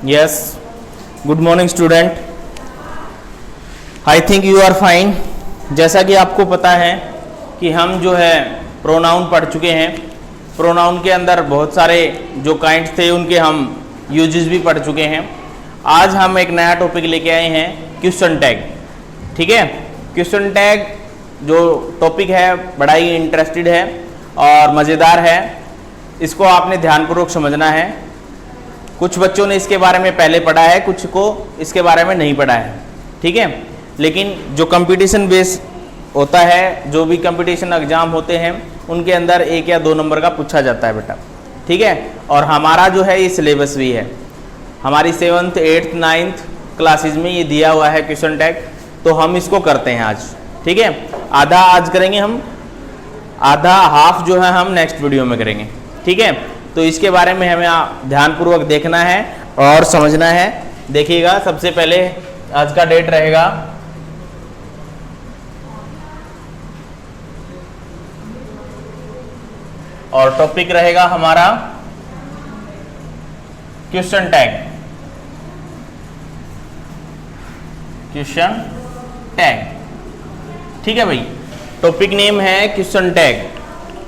Yes. Good morning student. I think you are fine. जैसा कि आपको पता है कि हम जो है प्रोनाउन पढ़ चुके हैं। प्रोनाउन के अंदर बहुत सारे जो काइंड्स थे उनके हम यूजेस भी पढ़ चुके हैं। आज हम एक नया टॉपिक लेके आए हैं, क्वेश्चन टैग। ठीक है, क्वेश्चन टैग जो टॉपिक है बड़ा ही इंटरेस्टेड है और मज़ेदार है। इसको आपने ध्यानपूर्वक समझना है। कुछ बच्चों ने इसके बारे में पहले पढ़ा है, कुछ को इसके बारे में नहीं पढ़ा है। ठीक है, लेकिन जो कंपटीशन बेस होता है, जो भी कंपटीशन एग्जाम होते हैं उनके अंदर 1 या 2 नंबर का पूछा जाता है बेटा। ठीक है, और हमारा जो है ये सिलेबस भी है, हमारी 7th 8th 9th क्लासेज में ये दिया हुआ है क्वेश्चन टैग। तो हम इसको करते हैं आज। ठीक है, आधा आज करेंगे हम, आधा हाफ जो है हम नेक्स्ट वीडियो में करेंगे। ठीक है, तो इसके बारे में हमें ध्यानपूर्वक देखना है और समझना है। देखिएगा, सबसे पहले आज का डेट रहेगा और टॉपिक रहेगा हमारा क्वेश्चन टैग। क्वेश्चन टैग, ठीक है भाई, टॉपिक नेम है क्वेश्चन टैग।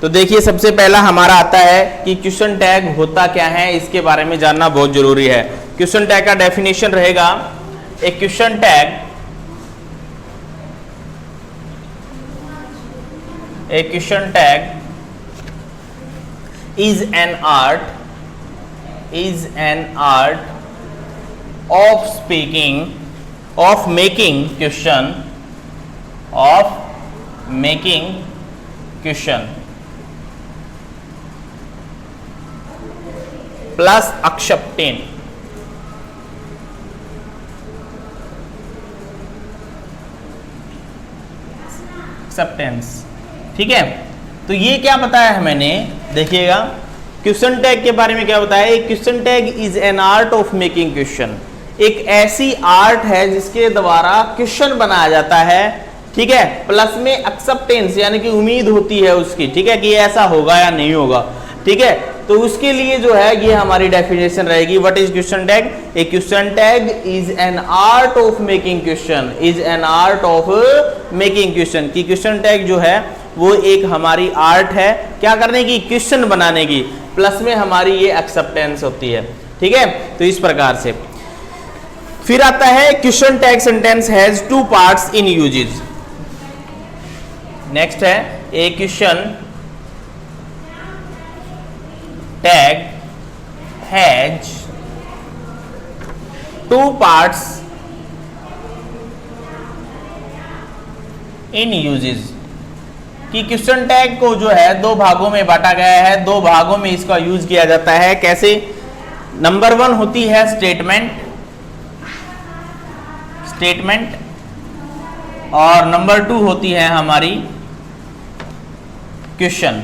तो देखिए, सबसे पहला हमारा आता है कि क्वेश्चन टैग होता क्या है, इसके बारे में जानना बहुत जरूरी है। क्वेश्चन टैग का डेफिनेशन रहेगा, a question tag is an art of speaking, of making question plus acceptance। ठीक है, तो ये क्या बताया है मैंने, देखिएगा क्वेश्चन टैग के बारे में क्या बताया। एक question tag is an art of making question, एक ऐसी आर्ट है जिसके द्वारा क्वेश्चन बनाया जाता है। ठीक है, प्लस में एक्सेप्टेंस यानी कि उम्मीद होती है उसकी, ठीक है, कि ऐसा होगा या नहीं होगा। ठीक है, तो उसके लिए जो है ये हमारी डेफिनेशन रहेगी। What is question tag? A question tag is an art of making question, is an art of making question. की क्वेश्चन टैग जो है वो एक हमारी आर्ट है, क्या करने की, क्वेश्चन बनाने की, प्लस में हमारी ये एक्सेप्टेंस होती है। ठीक है, तो इस प्रकार से फिर आता है question tag sentence has 2 parts in uses. Next है, a question tag has 2 parts in uses. कि क्वेश्चन टैग को जो है 2 भागों में बांटा गया है, 2 भागों में इसका यूज किया जाता है। कैसे? नंबर 1 होती है स्टेटमेंट और नंबर 2 होती है हमारी क्वेश्चन।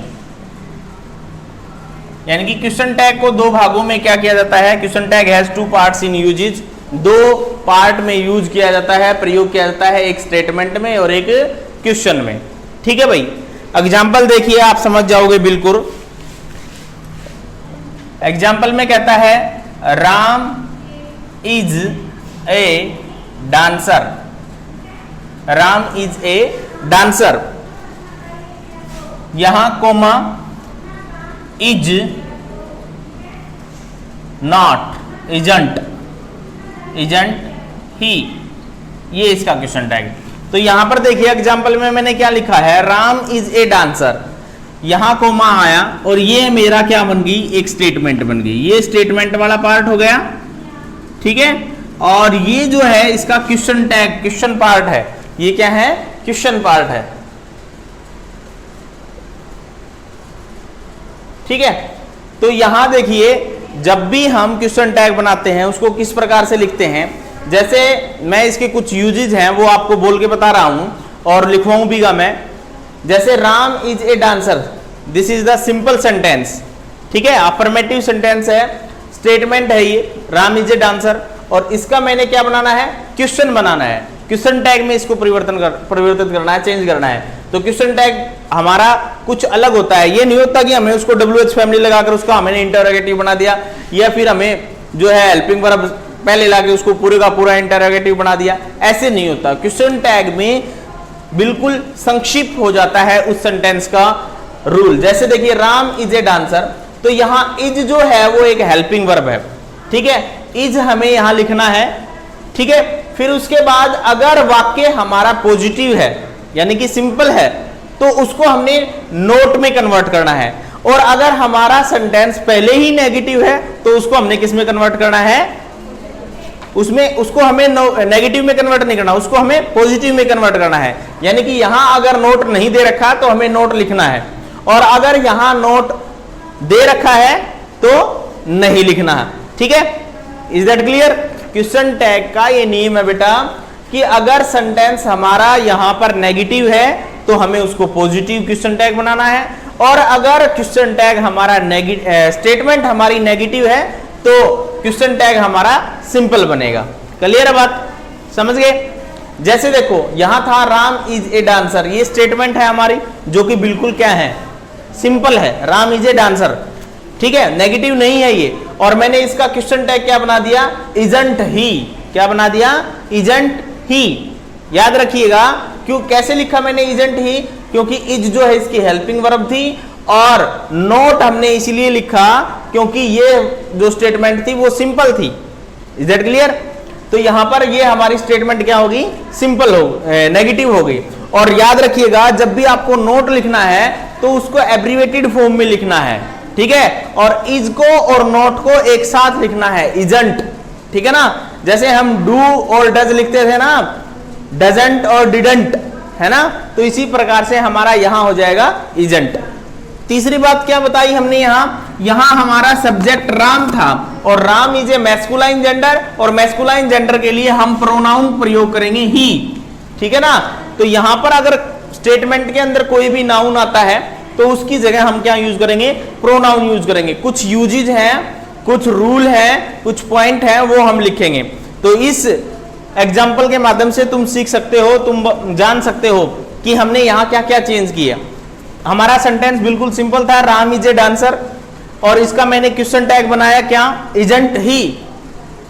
यानी कि क्वेश्चन टैग को 2 भागों में क्या किया जाता है, question tag has 2 parts in uses, 2 part में यूज किया जाता है, प्रयोग किया जाता है, एक स्टेटमेंट में और एक क्वेश्चन में। ठीक है भाई, एग्जाम्पल देखिए, आप समझ जाओगे बिल्कुल। एग्जाम्पल में कहता है Ram is a dancer, Ram is a dancer, यहां comma is not, isn't he, ये इसका क्वेश्चन टैग। तो यहां पर देखिए एग्जाम्पल में मैंने क्या लिखा है, राम इज ए डांसर, यहां कोमा आया और ये मेरा क्या बन गई, एक स्टेटमेंट बन गई। ये स्टेटमेंट वाला पार्ट हो गया। ठीक है, और ये जो है इसका क्वेश्चन टैग, क्वेश्चन पार्ट है। ये क्या है, क्वेश्चन पार्ट है। ठीक है, तो यहां देखिए जब भी हम क्वेश्चन टैग बनाते हैं उसको किस प्रकार से लिखते हैं। जैसे मैं इसके कुछ यूजेस हैं वो आपको बोल के बता रहा हूं और लिखवाऊं भी मैं। जैसे Ram is a dancer, this is the simple sentence. ठीक है, अफर्मेटिव सेंटेंस है, स्टेटमेंट है ये, राम इज ए डांसर, और इसका मैंने क्या बनाना है, क्वेश्चन बनाना है। क्वेश्चन टैग में इसको परिवर्तित करना है, चेंज करना है। तो क्वेश्चन टैग हमारा कुछ अलग होता है। ये नहीं होता कि हमें उसको WH फैमिली लगाकर उसका हमने इंटरोगेटिव बना दिया या फिर हमें जो है हेल्पिंग वर्ब पहले लाके उसको पूरे का पूरा इंटरोगेटिव बना दिया, ऐसे नहीं होता। क्वेश्चन टैग में बिल्कुल संक्षिप्त हो जाता है उस सेंटेंस का रूल। जैसे देखिए राम इज ए डांसर, तो यहां इज जो है वो एक हेल्पिंग वर्ब है, ठीक है, इज हमें यहां लिखना है, ठीक है। फिर उसके बाद अगर वाक्य हमारा पॉजिटिव है यानी कि सिंपल है तो उसको हमने नोट में कन्वर्ट करना है, और अगर हमारा सेंटेंस पहले ही नेगेटिव है तो उसको हमने किस में कन्वर्ट करना है, उसमें उसको हमें नेगेटिव में कन्वर्ट नहीं करना, उसको हमें पॉजिटिव में कन्वर्ट करना है। यानी कि यहां अगर नोट नहीं दे रखा तो हमें नोट लिखना है, और अगर यहां नोट दे रखा है तो नहीं लिखना है, ठीक है। Is that clear? Question tag का ये नियम है बेटा कि अगर सेंटेंस हमारा यहां पर नेगेटिव है तो हमें उसको पॉजिटिव क्वेश्चन टैग बनाना है, और अगर क्वेश्चन टैग हमारा स्टेटमेंट हमारी नेगेटिव है तो क्वेश्चन टैग हमारा सिंपल बनेगा। क्लियर है बात? समझ गए? जैसे देखो यहां था राम इज ए डांसर, ये स्टेटमेंट है हमारी जो कि बिल्कुल क्या है, सिंपल है, राम इज ए डांसर, ठीक है, नेगेटिव नहीं है ये। और मैंने इसका क्वेश्चन टैग क्या बना दिया, इजंट ही। क्या बना दिया? Isn't he. याद रखिएगा क्यों, कैसे लिखा मैंने इजंट ही, क्योंकि इज जो है इसकी हेल्पिंग वर्ब थी, और नोट हमने इसीलिए लिखा क्योंकि ये जो स्टेटमेंट थी वो सिंपल थी। Is that clear? तो यहां पर ये हमारी स्टेटमेंट क्या होगी, सिंपल हो, नेगेटिव होगी। और याद रखिएगा जब भी आपको नोट लिखना है तो उसको एब्रीवेटेड फॉर्म में लिखना है, ठीक है, और इज को और नोट को एक साथ लिखना है, इजंट, ठीक है ना। जैसे हम डू और डज लिखते थे ना, डजंट और डिडंट, है ना, तो इसी प्रकार से हमारा यहां हो जाएगा इजंट। तीसरी बात क्या बताई हमने, यहां हमारा सब्जेक्ट राम था, और Ram is A masculine gender, और मैस्कुलाइन जेंडर के लिए हम प्रोनाउन प्रयोग करेंगे ही, ठीक है ना। तो यहां पर अगर स्टेटमेंट के अंदर कोई भी नाउन आता है तो उसकी जगह हम क्या यूज करेंगे, प्रोनाउन यूज करेंगे। कुछ यूजेज हैं, कुछ रूल है, कुछ पॉइंट है, वो हम लिखेंगे। तो इस एग्जाम्पल के माध्यम से तुम सीख सकते हो, तुम जान सकते हो कि हमने यहां क्या क्या चेंज किया। हमारा सेंटेंस बिल्कुल सिंपल था, राम इज ए डांसर, और इसका मैंने क्वेश्चन टैग बनाया क्या, इजंट ही,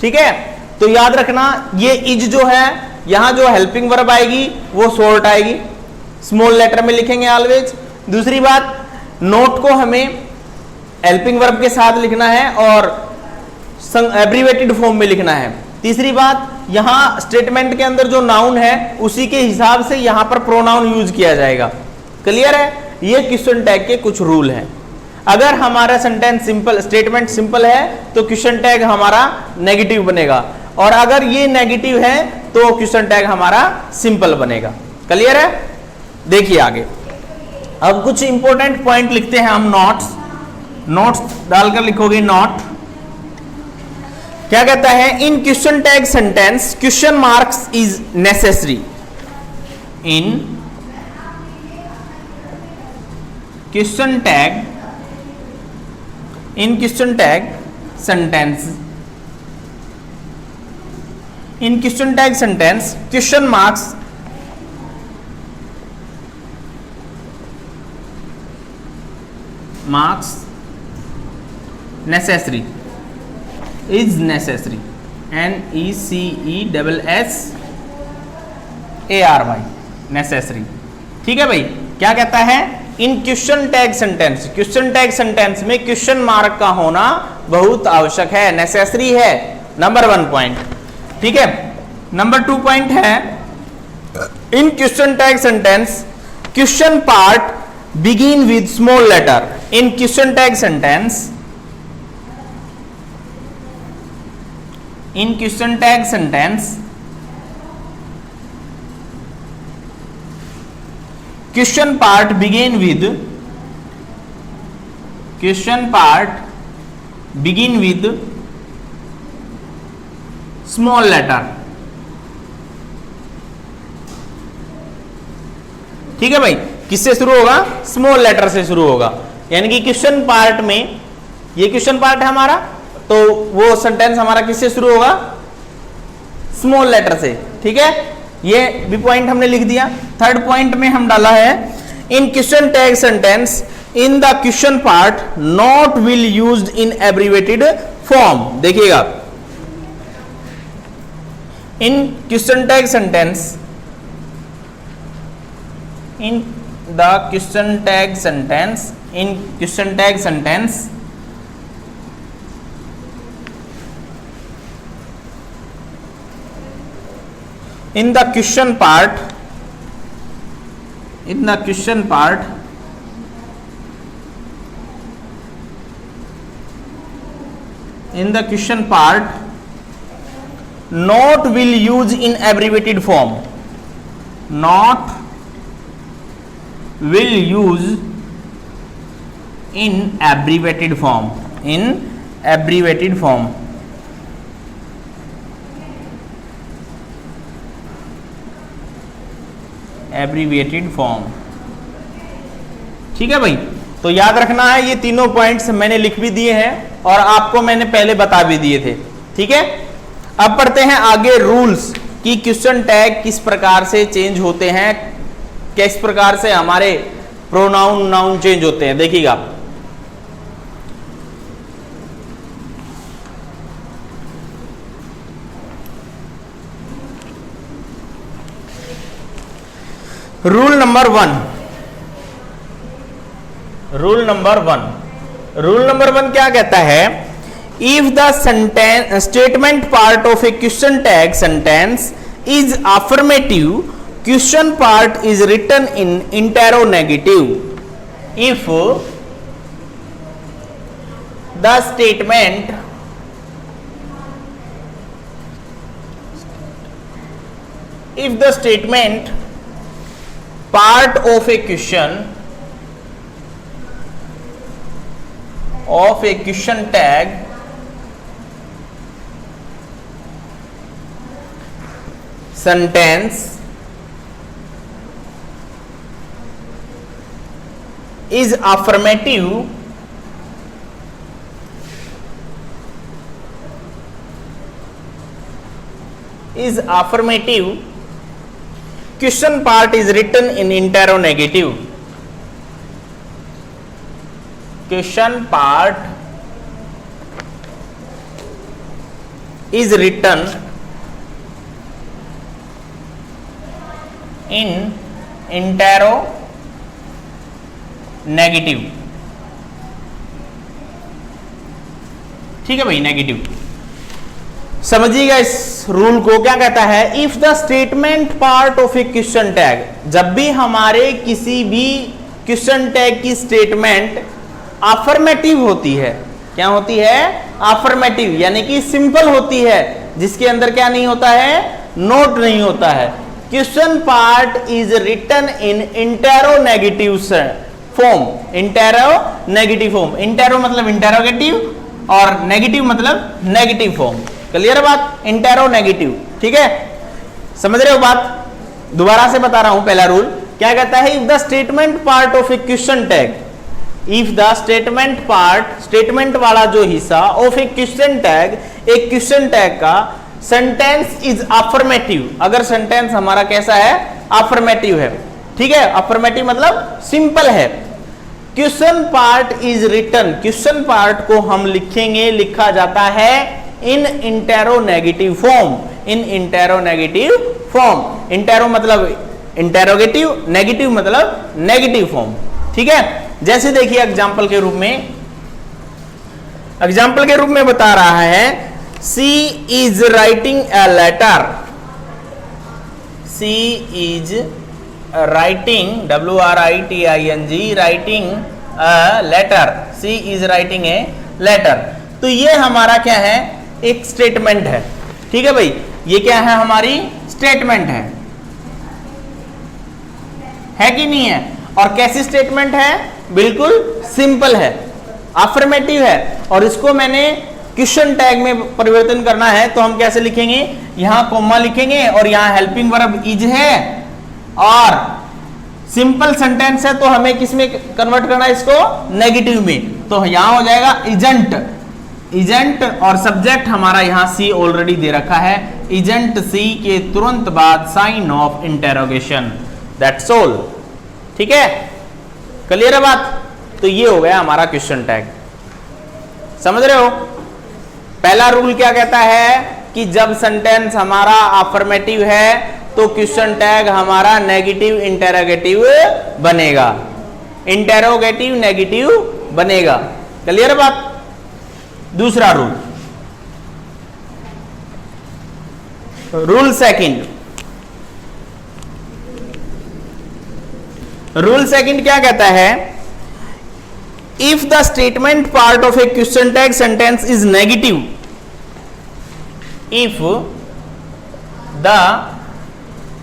ठीक है। तो याद रखना ये इज जो है यहां जो हेल्पिंग वर्ब आएगी वो शॉर्ट आएगी, स्मॉल लेटर में लिखेंगे ऑलवेज। दूसरी बात, नोट को हमें हेल्पिंग वर्ब के साथ लिखना है और एब्रीवेटेड फॉर्म में लिखना है। तीसरी बात, यहां स्टेटमेंट के अंदर जो नाउन है उसी के हिसाब से यहां पर प्रोनाउन यूज किया जाएगा। क्लियर है? ये क्वेश्चन टैग के कुछ रूल हैं। अगर हमारा सेंटेंस सिंपल, स्टेटमेंट सिंपल है तो क्वेश्चन टैग हमारा नेगेटिव बनेगा, और अगर ये नेगेटिव है तो क्वेश्चन टैग हमारा सिंपल बनेगा। क्लियर है? देखिए आगे, अब कुछ इंपॉर्टेंट पॉइंट लिखते हैं हम, नोट्स डालकर लिखोगे नोट। क्या कहता है, in question tag sentence question marks is necessary. In question tag sentence, in question tag sentence question marks necessary, is necessary, NECESSARY, necessary, ठीक है भाई। क्या कहता है, in question tag sentence, question tag sentence में क्वेश्चन मार्क का होना बहुत आवश्यक है, नेसेसरी है, नंबर 1 पॉइंट, ठीक है। नंबर 2 पॉइंट है, in question tag sentence question part begin with small letter। in question tag sentence, in question tag sentence question part begin with, question part begin with small letter, ठीक है भाई। किससे शुरू होगा, small letter से शुरू होगा, यानी कि क्वेश्चन पार्ट में, ये क्वेश्चन पार्ट है हमारा, तो वो सेंटेंस हमारा किससे शुरू होगा, स्मॉल लेटर से, ठीक है। ये भी पॉइंट हमने लिख दिया। थर्ड पॉइंट में हम डाला है, in question tag sentence in the question part not will used in abbreviated form. देखिएगा, in question tag sentence, in the question tag sentence, in question tag sentence in the question part, in the question part, in the question part, not will use in abbreviated form, not will use in abbreviated form, in abbreviated form, abbreviated form. ठीक है भाई, तो याद रखना है, ये तीनों points मैंने लिख भी दिए हैं और आपको मैंने पहले बता भी दिए थे। ठीक है, अब पढ़ते हैं आगे रूल्स कि क्वेश्चन टैग किस प्रकार से चेंज होते हैं, किस प्रकार से हमारे प्रोनाउन नाउन चेंज होते हैं। देखिएगा, rule number one, rule number one, rule number one क्या कहता है? If the sentence statement part of a question tag sentence is affirmative, question part is written in interronegative. If the statement part of a question tag sentence is affirmative, question part is written in interrogative, question part is written in interrogative। ठीक है भाई, negative. समझिएगा इस rule को, क्या कहता है? If the statement part of a question tag, जब भी हमारे किसी भी क्वेश्चन टैग की स्टेटमेंट अफर्मेटिव होती है, क्या होती है? अफर्मेटिव, यानी कि सिंपल होती है, जिसके अंदर क्या नहीं होता है? नोट नहीं होता है। Question part is written in इंटेरोनेगेटिव form, interronegative form. Intero मतलब इंटेरोगेटिव और नेगेटिव मतलब नेगेटिव फॉर्म। क्लियर बात? इंटेरोनेगेटिव। ठीक है, समझ रहे हो बात? दोबारा से बता रहा हूं, पहला रूल क्या कहता है? If the statement part of a question tag, if the statement part, statement वाला जो हिस्सा ऑफ ए क्वेश्चन टैग, एक क्वेश्चन टैग का सेंटेंस इज अफर्मेटिव, अगर सेंटेंस हमारा कैसा है? अफर्मेटिव है। ठीक है, अफर्मेटिव मतलब सिंपल है। Question part is written, question part को हम लिखेंगे, लिखा जाता है in इंटेरोनेगेटिव form, in इंटेरोनेगेटिव form. Intero मतलब इंटेरोगेटिव, नेगेटिव मतलब नेगेटिव फॉर्म। ठीक है, जैसे देखिए एग्जाम्पल के रूप में, एग्जाम्पल के रूप में बता रहा है, she is writing a letter, she is writing, WRITING, writing a letter, she is writing a letter. तो ये हमारा क्या है? एक स्टेटमेंट है। ठीक है भाई, ये क्या है? हमारी स्टेटमेंट है कि नहीं है? और कैसी स्टेटमेंट है? बिल्कुल सिंपल है, अफर्मेटिव है, और इसको मैंने क्वेश्चन टैग में परिवर्तन करना है, तो हम कैसे लिखेंगे? यहां कॉमा लिखेंगे और यहां हेल्पिंग वर्ब इज है, और सिंपल सेंटेंस है तो हमें किस में कन्वर्ट करना है इसको? नेगेटिव में। तो यहां हो जाएगा इजंट, इजेंट, और सब्जेक्ट हमारा यहां सी ऑलरेडी दे रखा है, इजेंट सी के तुरंत बाद sign of interrogation, that's all. ठीक है, क्लियर है बात? तो ये हो गया हमारा क्वेश्चन टैग, समझ रहे हो? पहला रूल क्या कहता है कि जब सेंटेंस हमारा अफर्मेटिव है तो क्वेश्चन टैग हमारा नेगेटिव इंटेरोगेटिव बनेगा, इंटेरोगेटिव नेगेटिव बनेगा। क्लियर है बात? दूसरा रूल सेकंड, रूल सेकंड क्या कहता है, if the statement part of a question tag sentence is negative, if the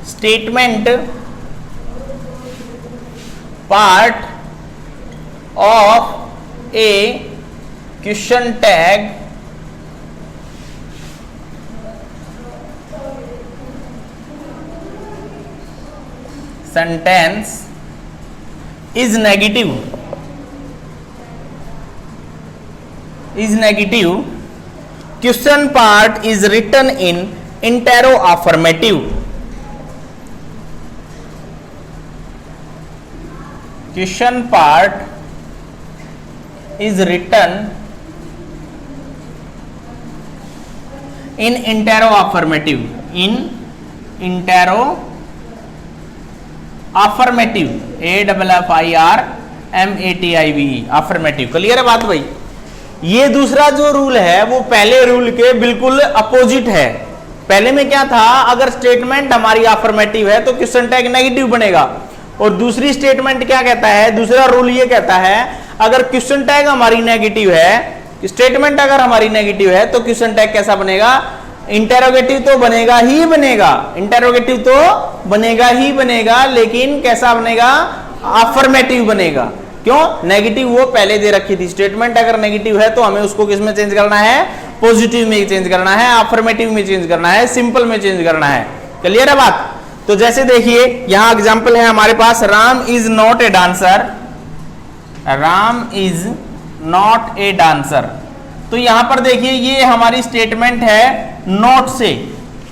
statement part of a question tag sentence is negative, question part is written in interro affirmative, question part is written in interro affirmative, in interro affirmative, AFFIRMATIVE, affirmative. Clear है बात भाई? ये दूसरा जो rule है वो पहले rule के बिल्कुल अपोजिट है। पहले में क्या था, अगर स्टेटमेंट हमारी अफर्मेटिव है तो क्वेश्चन टैग नेगेटिव बनेगा, और दूसरी स्टेटमेंट क्या कहता है, दूसरा रूल ये कहता है अगर क्वेश्चन टैग हमारी नेगेटिव है, स्टेटमेंट अगर हमारी नेगेटिव है तो क्वेश्चन टैग कैसा बनेगा, इंटेरोगेटिव तो बनेगा ही बनेगा, इंटेरोगेटिव तो बनेगा ही बनेगा, लेकिन कैसा बनेगा, अफर्मेटिव बनेगा। क्यों? नेगेटिव वो पहले दे रखी थी। स्टेटमेंट अगर नेगेटिव है तो हमें उसको किस में चेंज करना है, पॉजिटिव में चेंज करना है, अफर्मेटिव में चेंज करना है, सिंपल में चेंज करना है। क्लियर है बात? तो जैसे देखिए यहां एग्जांपल है हमारे पास, Ram is not a dancer, Ram is not a dancer. तो यहां पर देखिए ये हमारी स्टेटमेंट है नोट से,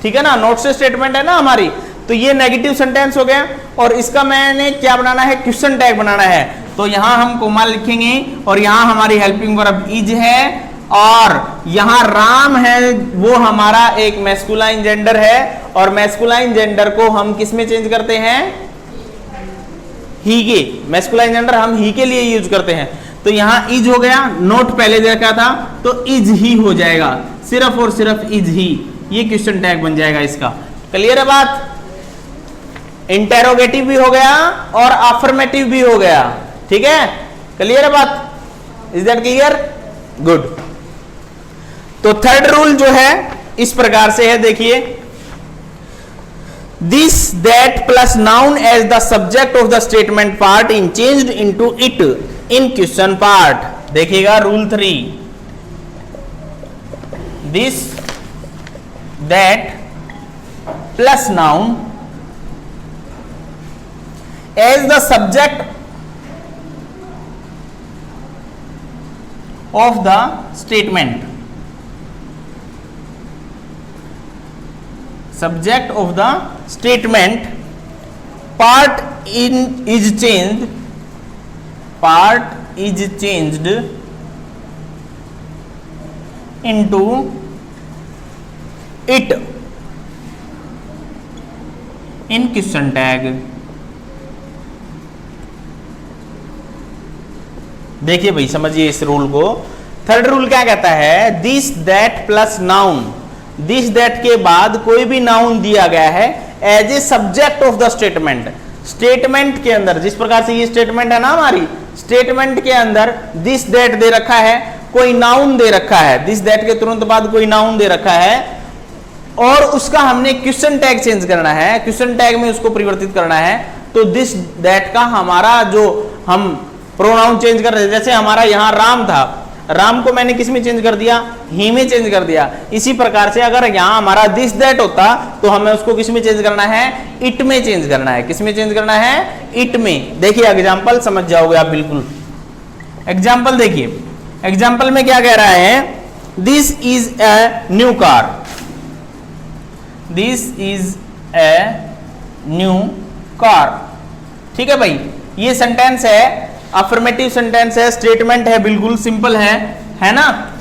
ठीक है ना, नोट से स्टेटमेंट है ना हमारी, तो ये नेगेटिव सेंटेंस हो गया, और इसका मैंने क्या बनाना है, क्वेश्चन टैग बनाना है। तो यहां हम कोमा लिखेंगे और यहां हमारी हेल्पिंग वर्ब इज है, और यहां राम है वो हमारा एक मैस्कुलाइन जेंडर है, और मैस्कुलाइन जेंडर को हम किस में चेंज करते हैं, ही के, मैस्कुलाइन जेंडर हम ही के लिए यूज करते हैं। तो यहां इज हो गया, नोट पहले दे रखा था तो इज ही हो जाएगा, सिर्फ और सिर्फ इज ही, ये क्वेश्चन टैग बन जाएगा इसका। क्लियर है बात? इंटेरोगेटिव भी हो गया और अफर्मेटिव भी हो गया, ठीक है? क्लियर है बात? Is that clear? गुड। तो थर्ड रूल जो है इस प्रकार से है, देखिए, this that plus noun as the subject of the statement part in changed into it in question part. देखिएगा rule 3, this that plus noun as the subject of the statement, subject of the statement part is changed into it in question tag। देखिए भाई समझिए इस rule को। Third rule क्या कहता है, this that plus noun, this that के बाद कोई भी नाउन दिया गया है as a subject of the statement, statement के अंदर, जिस प्रकार से ये स्टेटमेंट है ना हमारी, स्टेटमेंट के अंदर दिस दैट दे रखा है, कोई नाउन दे रखा है, दिस दैट के तुरंत बाद कोई नाउन दे रखा है, और उसका हमने क्वेश्चन टैग चेंज करना है, क्वेश्चन टैग में उसको परिवर्तित करना है। तो दिस दैट का हमारा जो हम प्रोनाउन चेंज कर रहे थे, जैसे हमारा यहाँ राम था, राम को मैंने किस में चेंज कर दिया, ही में चेंज कर दिया। इसी प्रकार से अगर यहाँ हमारा दिस दैट होता तो हमें उसको किस में चेंज करना है, इट में चेंज करना है। किस में चेंज करना है, इट में। देखिए एग्जाम्पल समझ जाओगे आप बिल्कुल। एग्जाम्पल देखिए, एग्जाम्पल में क्या कह रहा है, this is a new car, this is a new car. ठीक है भाई, ये सेंटेंस है, अफर्मेटिव सेंटेंस है, स्टेटमेंट है, बिल्कुल सिंपल है ना।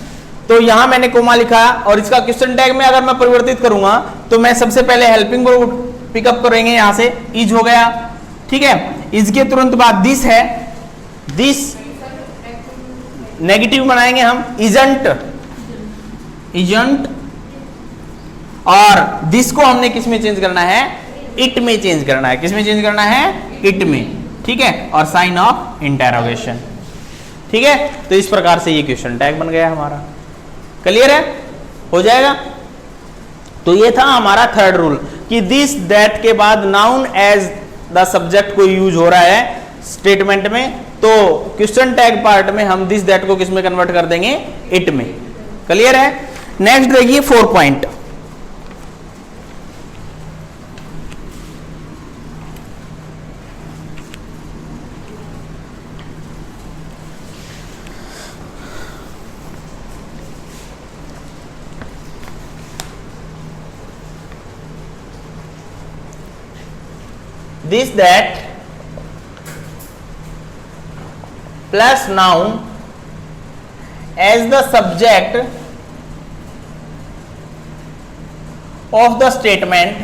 तो यहां मैंने कोमा लिखा और इसका क्वेश्चन टैग में अगर मैं परिवर्तित करूंगा तो मैं सबसे पहले हेल्पिंग वर्ब पिकअप करेंगे, यहां से इज हो गया, ठीक है। इज के तुरंत बाद दिस है, दिस नेगेटिव बनाएंगे हम, इजंट, इजंट, और दिस को हमने किस में चेंज करना है, इट में चेंज करना है। किस में चेंज करना है, इट में, ठीक है, और साइन ऑफ इंटरोगेशन, ठीक है। तो इस प्रकार से ये क्वेश्चन टैग बन गया हमारा। क्लियर है, हो जाएगा। तो ये था हमारा थर्ड रूल कि दिस दैट के बाद नाउन एज द सब्जेक्ट को यूज हो रहा है स्टेटमेंट में, तो क्वेश्चन टैग पार्ट में हम दिस दैट को किस में कन्वर्ट कर देंगे, इट में। क्लियर है। नेक्स्ट देखिए 4 point. This that plus noun as the subject of the statement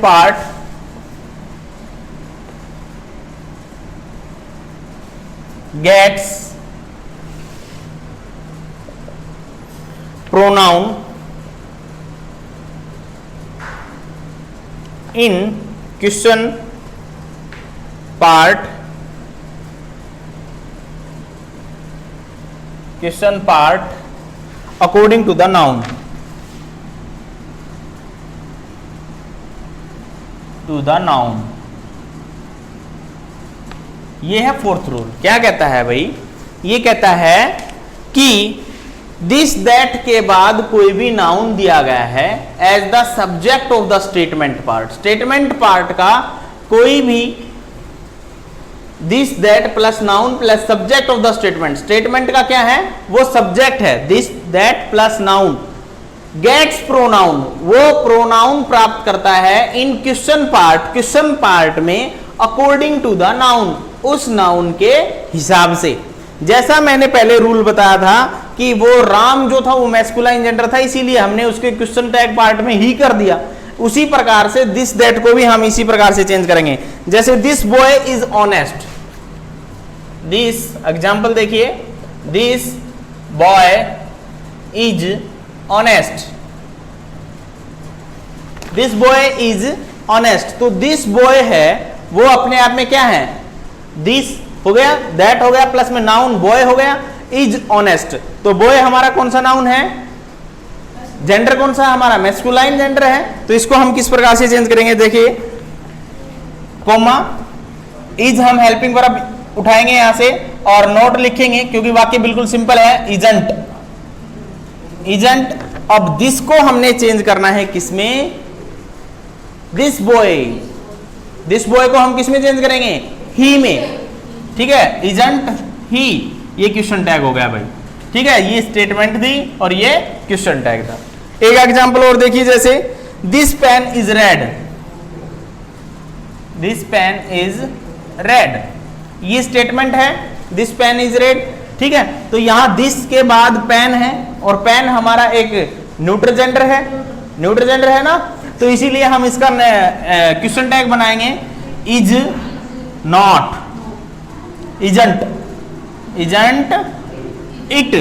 part gets pronoun in question part according to the noun, ये है फोर्थ रूल। क्या कहता है भाई, ये कहता है कि दिस दैट के बाद कोई भी नाउन दिया गया है as the subject of the statement part, statement part का कोई भी this that plus noun plus subject of the statement, statement का क्या है, वो सब्जेक्ट है, this that plus noun gets pronoun, वो प्रोनाउन प्राप्त करता है इन क्वेश्चन पार्ट में अकॉर्डिंग टू द नाउन, उस नाउन के हिसाब से। जैसा मैंने पहले रूल बताया था कि वो राम जो था वो मैस्कुलाइन जेंडर था, इसीलिए हमने उसके क्वेश्चन टैग पार्ट में ही कर दिया। उसी प्रकार से दिस दैट को भी हम इसी प्रकार से चेंज करेंगे। जैसे this boy is honest, this example देखिए, this boy is honest, this boy is honest. तो दिस बॉय है वो अपने आप में क्या है, दिस हो गया, दैट हो गया, प्लस में नाउन बॉय हो गया, इज ऑनेस्ट। तो बॉय हमारा कौन सा नाउन है, जेंडर कौन सा हमारा, मैस्कुलाइन जेंडर है। तो इसको हम किस प्रकार से चेंज करेंगे, देखिए कोमा, इज हम हेल्पिंग वर्ब उठाएंगे यहां से और नोट लिखेंगे क्योंकि वाक्य बिल्कुल सिंपल है, इजंट, इजंट। अब दिस को हमने चेंज करना है किसमें, दिस बॉय, दिस बॉय को हम किसमें चेंज करेंगे, ही में, ठीक है, इजंट ही, ये क्वेश्चन टैग हो गया भाई, ठीक है। ये स्टेटमेंट थी और ये क्वेश्चन टैग था। एक एग्जांपल और देखिए, जैसे this pen is red, this pen is red, ये स्टेटमेंट है, दिस पेन इज रेड, ठीक है। तो यहां दिस के बाद पेन है और पेन हमारा एक न्यूट्रल जेंडर है, न्यूट्रल जेंडर है ना, तो इसीलिए हम इसका क्वेश्चन टैग बनाएंगे is not, isn't, isn't, it,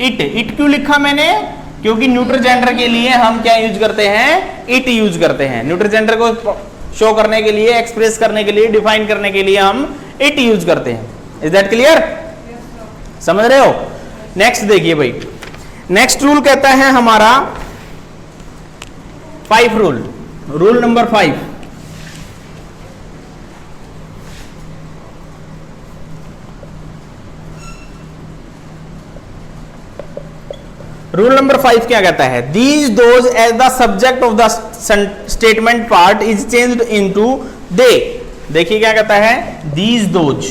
it, it क्यों लिखा मैंने, क्योंकि न्यूट्रल जेंडर के लिए हम क्या यूज करते हैं, इट यूज करते हैं। न्यूट्रल जेंडर को शो करने के लिए, एक्सप्रेस करने के लिए, डिफाइन करने के लिए हम इट यूज करते हैं। इज दैट क्लियर, समझ रहे हो। नेक्स्ट देखिए भाई, नेक्स्ट रूल कहता है हमारा 5 rule, rule number 5। Rule number 5 क्या कहता है, these those as the subject of the statement part is changed into they. देखिए क्या कहता है, दीज दोज,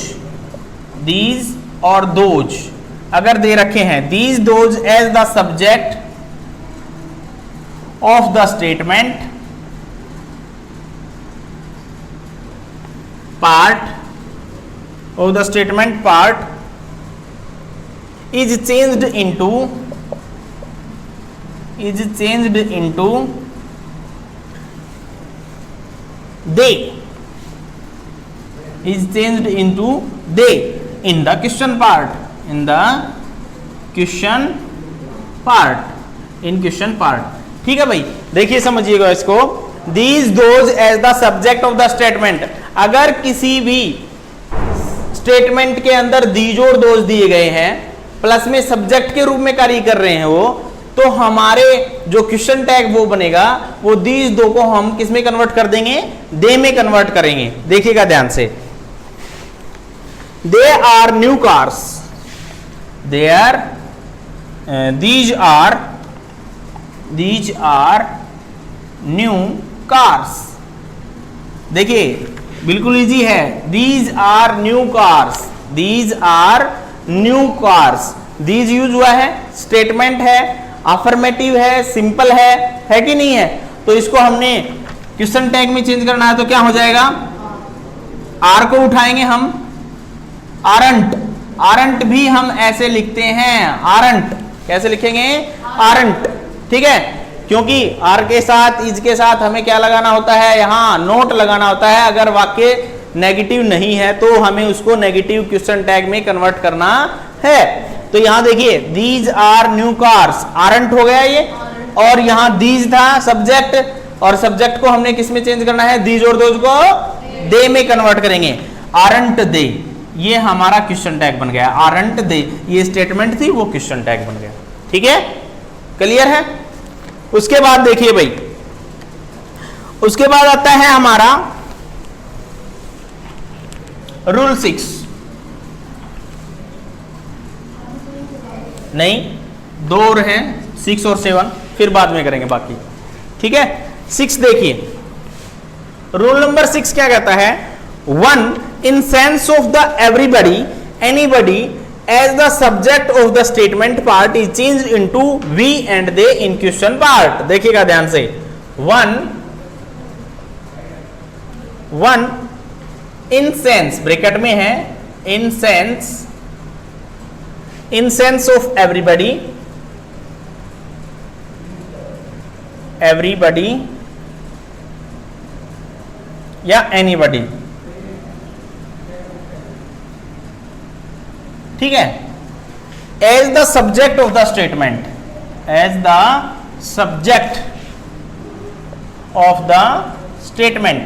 दीज और दोज, अगर दे रखे हैं these those as the subject of the statement part of the statement part is changed into they is changed into they in the question part in question part ठीक है भाई। देखिए समझिएगा इसको, these those as the subject of the statement, अगर किसी भी statement के अंदर दीज और दोज दिए गए हैं प्लस में सब्जेक्ट के रूप में कार्य कर रहे हैं वो, तो हमारे जो क्वेश्चन टैग वो बनेगा वो दीज दो को हम किस में कन्वर्ट कर देंगे, दे में कन्वर्ट करेंगे। देखिएगा ध्यान से, they are new cars, these are new cars. देखिए बिल्कुल इजी है, these are new cars, these are new cars. These use हुआ है, स्टेटमेंट है, अफर्मेटिव है, सिंपल है कि नहीं है? तो इसको हमने क्वेश्चन टैग में चेंज करना है तो क्या हो जाएगा, आर को उठाएंगे हम, आरंट, आरंट भी हम ऐसे लिखते हैं, आरंट कैसे लिखेंगे, आरंट, ठीक है, क्योंकि आर के साथ इज के साथ हमें क्या लगाना होता है, यहां नोट लगाना होता है। अगर वाक्य नेगेटिव नहीं है तो हमें उसको नेगेटिव क्वेश्चन टैग में कन्वर्ट करना है। तो यहां देखिए these are new cars, aren't हो गया ये, और यहां दीज था सब्जेक्ट, और सब्जेक्ट को हमने किस में चेंज करना है, दीज और दोज को दे में कन्वर्ट करेंगे, आरंट दे, ये हमारा क्वेश्चन टैग बन गया, आरंट दे, ये स्टेटमेंट थी वो क्वेश्चन टैग बन गया। ठीक है, क्लियर है? उसके बाद देखिए भाई, उसके बाद आता है हमारा रूल 6, नहीं दो और हैं, 6 और 7 फिर बाद में करेंगे बाकी। ठीक है, 6 देखिए, रूल नंबर 6 क्या कहता है, 1 in sense of the everybody anybody as the subject of the statement part is changed into we and they in question part। देखिएगा ध्यान से, 1 in sense ब्रैकेट में है, in sense of everybody या anybody, ठीक है, as the subject of the statement, as the subject of the statement,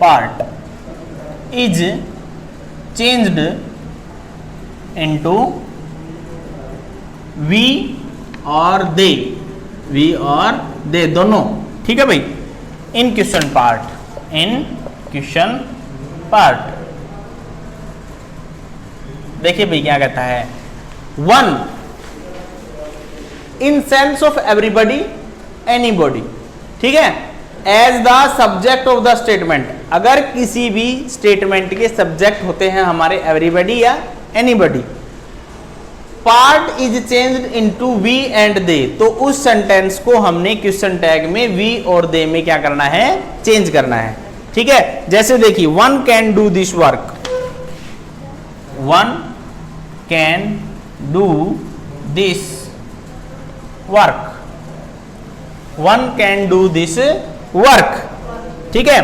part is changed into we और they, we और दे दोनों। ठीक है भाई, इन क्वेश्चन पार्ट, देखिए भाई क्या कहता है, 1 in sense of everybody anybody, ठीक है, as the subject of the statement, अगर किसी भी स्टेटमेंट के सब्जेक्ट होते हैं हमारे एवरीबडी या anybody, part is changed into we and they, तो उस सेंटेंस को हमने क्वेश्चन टैग में वी और दे में क्या करना है, चेंज करना है। ठीक है, जैसे देखिए 1 can do this work, 1 can do this work, 1 can do this work. ठीक है,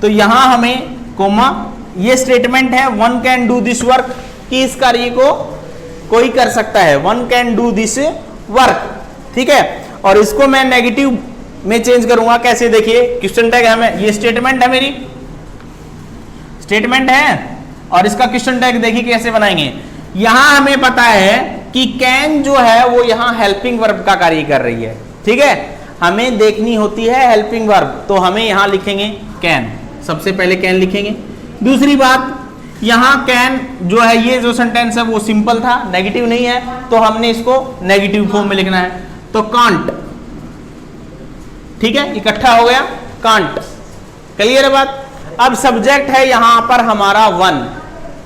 तो यहां हमें कोमा, ये स्टेटमेंट है 1 कैन डू दिस वर्क, कि इस कार्य को कोई कर सकता है, 1 कैन डू दिस वर्क। ठीक है, और इसको मैं नेगेटिव में चेंज करूंगा, कैसे देखिए, क्वेश्चन टैग है, ये स्टेटमेंट है, मेरी स्टेटमेंट है, और इसका क्वेश्चन टैग देखिए कैसे बनाएंगे। यहां हमें पता है कि कैन जो है वो यहां हेल्पिंग वर्ब का कार्य कर रही है। ठीक है, हमें देखनी होती है हेल्पिंग वर्ब, तो हमें यहां लिखेंगे कैन, सबसे पहले कैन लिखेंगे। दूसरी बात, यहां कैन जो है, ये जो सेंटेंस है वो सिंपल था, नेगेटिव नहीं है, तो हमने इसको नेगेटिव फॉर्म में लिखना है, तो कांट, ठीक है, इकट्ठा हो गया कांट। क्लियर है बात। अब सब्जेक्ट है यहां पर हमारा वन,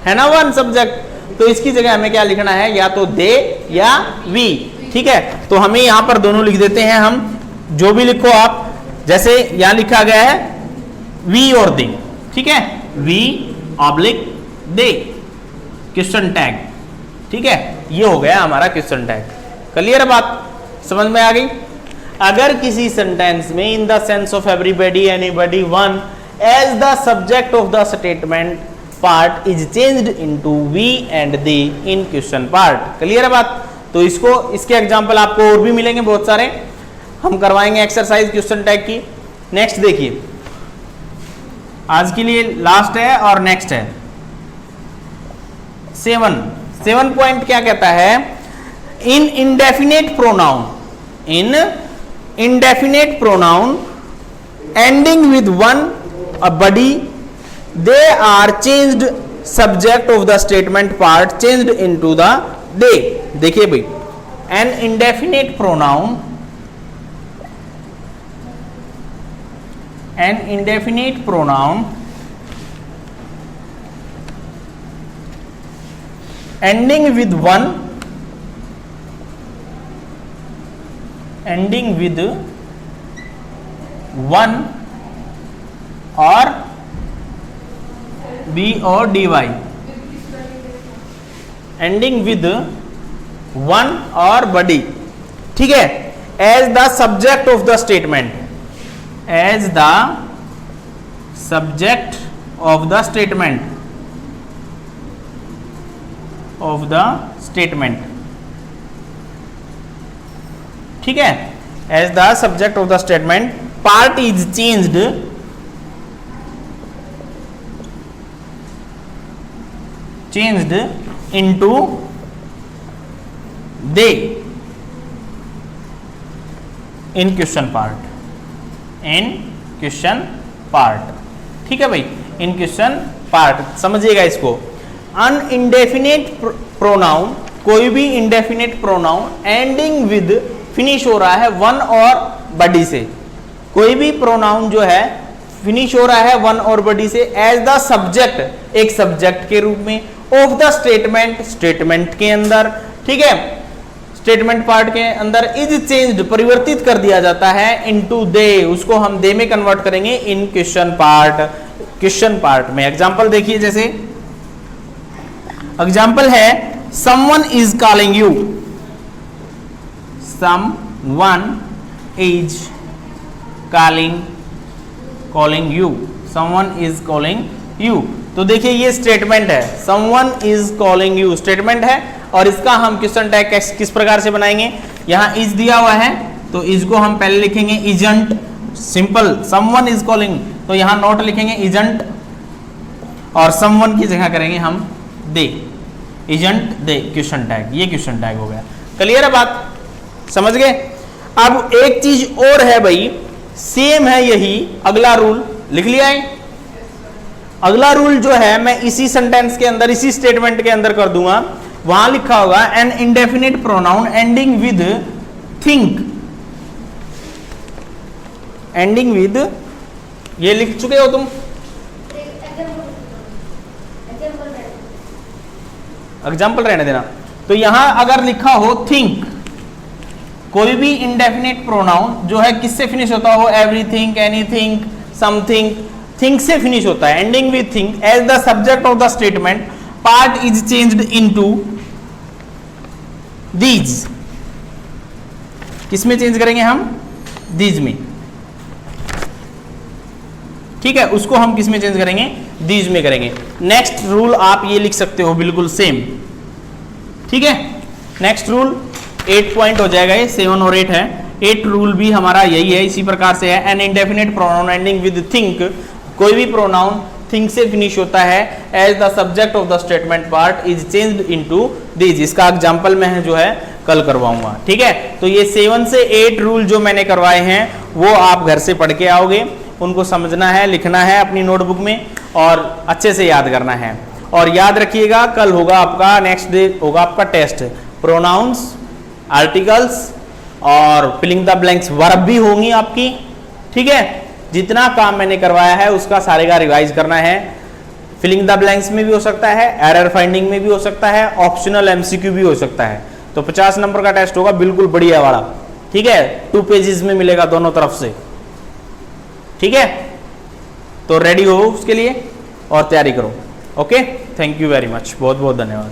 है ना, वन सब्जेक्ट, तो इसकी जगह हमें क्या लिखना है, या तो दे या वी। ठीक है, तो हमें यहां पर दोनों लिख देते हैं हम, जो भी लिखो आप, जैसे यहां लिखा गया है वी और दे। ठीक है, we oblique they, question tag. ठीक है, ये हो गया हमारा क्वेश्चन टैग। क्लियर है बात, समझ में आ गई। अगर किसी सेंटेंस में in the sense of everybody anybody one as the subject of the statement part is changed into we and they in question part. Clear है बात। तो इसको, इसके एग्जांपल आपको और भी मिलेंगे बहुत सारे, हम करवाएंगे एक्सरसाइज क्वेश्चन टैग की। नेक्स्ट देखिए, आज के लिए लास्ट है और नेक्स्ट है 7 पॉइंट क्या कहता है, in indefinite pronoun, in indefinite pronoun ending with one a body they are changed subject of the statement part changed into the they। देखिए भाई, an indefinite pronoun, an indefinite pronoun ending with one, ending with one और B और D Y, ending with one और body. ठीक है, as the subject of the statement, as the subject of the statement, of the statement. ठीक है, as the subject of the statement part is changed, changed into they in question part, in question part। ठीक है भाई, in question part समझिएगा इसको। अनइंडेफिनेट pronoun, कोई भी indefinite pronoun ending with, finish हो रहा है वन और बडी से, कोई भी प्रोनाउन जो है फिनिश हो रहा है वन और बडी से, एज द सब्जेक्ट, एक सब्जेक्ट के रूप में, ऑफ द स्टेटमेंट, स्टेटमेंट के अंदर। ठीक है, स्टेटमेंट पार्ट के अंदर इज चेंज्ड, परिवर्तित कर दिया जाता है, इनटू दे, उसको हम दे में कन्वर्ट करेंगे इन क्वेश्चन पार्ट। क्वेश्चन पार्ट में एग्जांपल देखिए, जैसे एग्जांपल है someone is calling you, someone is calling you, someone is calling you. तो देखिए ये स्टेटमेंट है, someone is calling you statement है, और इसका हम क्वेश्चन टैग किस प्रकार से बनाएंगे, यहां इज दिया हुआ है तो इज को हम पहले लिखेंगे isn't, simple, someone is calling, तो यहां नॉट लिखेंगे इजंट, और समवन की जगह करेंगे हम दे, इजंट दे क्वेश्चन टैग, ये क्वेश्चन टैग हो गया। क्लियर है बात, समझ गए। अब एक चीज और है भाई, सेम है यही, अगला रूल लिख लिया है। अगला रूल जो है मैं इसी सेंटेंस के अंदर, इसी स्टेटमेंट के अंदर कर दूंगा, वहां लिखा होगा an indefinite pronoun ending with think, ending with, ये लिख चुके हो तुम, एग्जाम्पल रहने देना। तो यहां अगर लिखा हो थिंक, कोई भी इंडेफिनिट प्रोनाउन जो है किससे फिनिश होता हो, एवरीथिंग, एनीथिंग, समथिंग, थिंक से फिनिश होता है, ending with thing, as the subject of the statement part is changed into these. किसमें चेंज करेंगे हम, दीज में। ठीक है, उसको हम किस में चेंज करेंगे, दीज में करेंगे। नेक्स्ट रूल आप ये लिख सकते हो बिल्कुल सेम। ठीक है, नेक्स्ट रूल 8 पॉइंट हो जाएगा, ये 7 और 8 है। 8 रूल भी हमारा यही है, इसी प्रकार से है। An indefinite pronoun ending with thing, कोई भी प्रोनाउन थिंक से फिनिश होता है, as the subject of the statement part is changed into these. इसका एग्जांपल मैं जो है कल करवाऊंगा। ठीक है, तो ये 7 से 8 रूल जो मैंने करवाए हैं वो आप घर से पढ़ के आओगे, उनको समझना है, लिखना है अपनी नोटबुक में और अच्छे से याद करना है। और याद रखिएगा कल होगा आपका, नेक्स्ट डे होगा आपका टेस्ट, प्रोनाउंस, आर्टिकल्स और फिलिंग द ब्लैंक्स, वर्ब भी होंगी आपकी। ठीक है, जितना काम मैंने करवाया है उसका सारे का रिवाइज करना है। फिलिंग द ब्लैंक्स में भी हो सकता है, एरर फाइंडिंग में भी हो सकता है, ऑप्शनल एमसीक्यू भी हो सकता है। तो 50 नंबर का टेस्ट होगा, बिल्कुल बढ़िया वाला। ठीक है, 2 पेजेस में मिलेगा दोनों तरफ से। ठीक है, तो रेडी हो उसके लिए और तैयारी करो। Okay, thank you very much, बहुत बहुत धन्यवाद।